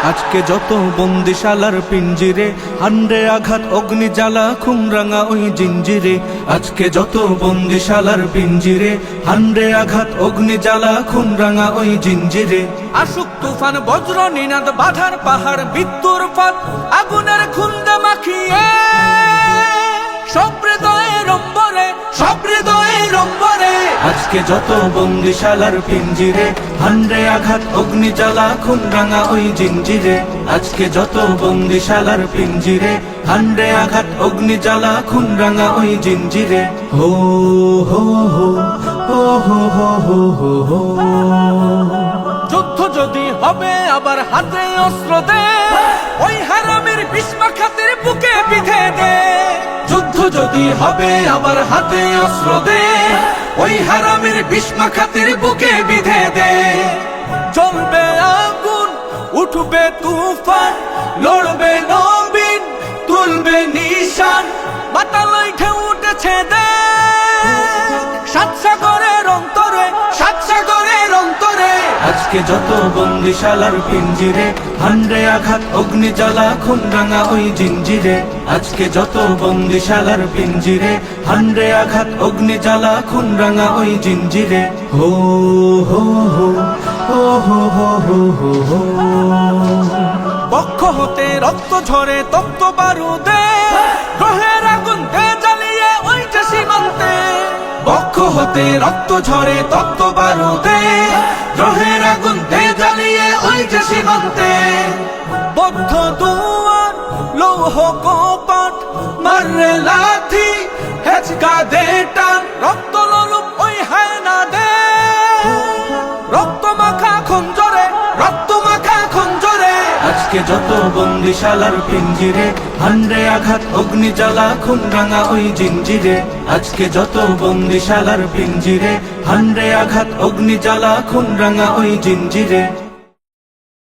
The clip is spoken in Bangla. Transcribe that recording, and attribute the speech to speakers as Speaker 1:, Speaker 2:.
Speaker 1: আজকে যত বন্দিশালার পিঞ্জিরে, হান্ডে আঘাত অগ্নি জ্বালা খুমরাঙা ওই জিঞ্জিরে। আজকে যত বন্দিশালার পিঞ্জিরে, হান্ডে আঘাত অগ্নি জ্বালা খুমরাঙা ওই জিঞ্জিরে।
Speaker 2: আসুক তুফান বজ্র নিনাদ বাধার পাহাড় বিদ্যুর ফাঁদ আগুনের খুন্দে মাখিয়ে সব হৃদয়ের অম্বরে, সব হৃদয়ের অম্বরে।
Speaker 1: আজকে যত বন্দিশালার পিঞ্জিরে, হান্ডে আঘাত অগ্নি জ্বালা খুমরাঙা ওই জিঞ্জিরে। আজকে যত বন্দিশালার পিঞ্জিরে, হান্ডে আঘাত অগ্নি জ্বালা খুমরাঙা ওই জিঞ্জিরে। হো হো হো হো হো হো হো হো।
Speaker 2: যুদ্ধ যদি হবে আবার হাতে অস্ত্র দে, ওই হারামের বিস্মা খাতের বুকে বিধে দে। যুদ্ধ যদি হবে আবার হাতে অস্ত্র দে, ওই হারামের বিস্মা খাতের বুকে বিধে দে। জ্বলবে আগুন, উঠবে তুফান, লড়বে নবীন, তুলবে নিশান। বাতালয় ঢেউ উঠেছে দে সাত সাগরের অন্তরে, সাত সাগরের অন্তরে।
Speaker 1: আজকে যত বন্দিশালার পিঞ্জিরে, হান্ডে আঘাত অগ্নি জ্বালা খুমরাঙা ওই জিঞ্জিরে। আজকে যত বন্দিশালার পিঞ্জিরে, হান্ডে আঘাত অগ্নি জ্বালা খুমরাঙা ওই জিঞ্জিরে। হো হো হো হো হো হো হো হো।
Speaker 2: বক্ষ হতে রক্ত ঝরে তপ্ত বারুদে, গ্রহের আগুন দে জ্বালিয়ে ওই যে সীমান্তে। বক্ষ হতে রক্ত ঝরে তপ্ত বারুদে, গ্রহের আগুন দে জ্বালিয়ে ওই যে সীমান্তে। বদ্ধ দুয়ার লৌহ কপাট, মাররে লাথি হেচকা দে টান। রক্ত লোলুপ ওই হায়না দে, রক্ত মাখা খঞ্জরে, রক্ত মাখা খঞ্জরে।
Speaker 1: আজকে যত বন্দিশালার পিঞ্জিরে, হান্ডে আঘাত অগ্নি জ্বালা খুমরাঙা ওই জিঞ্জিরে। আজকে যত বন্দিশালার পিঞ্জিরে, হান্ডে আঘাত অগ্নি জ্বালা খুমরাঙা ওই জিঞ্জিরে।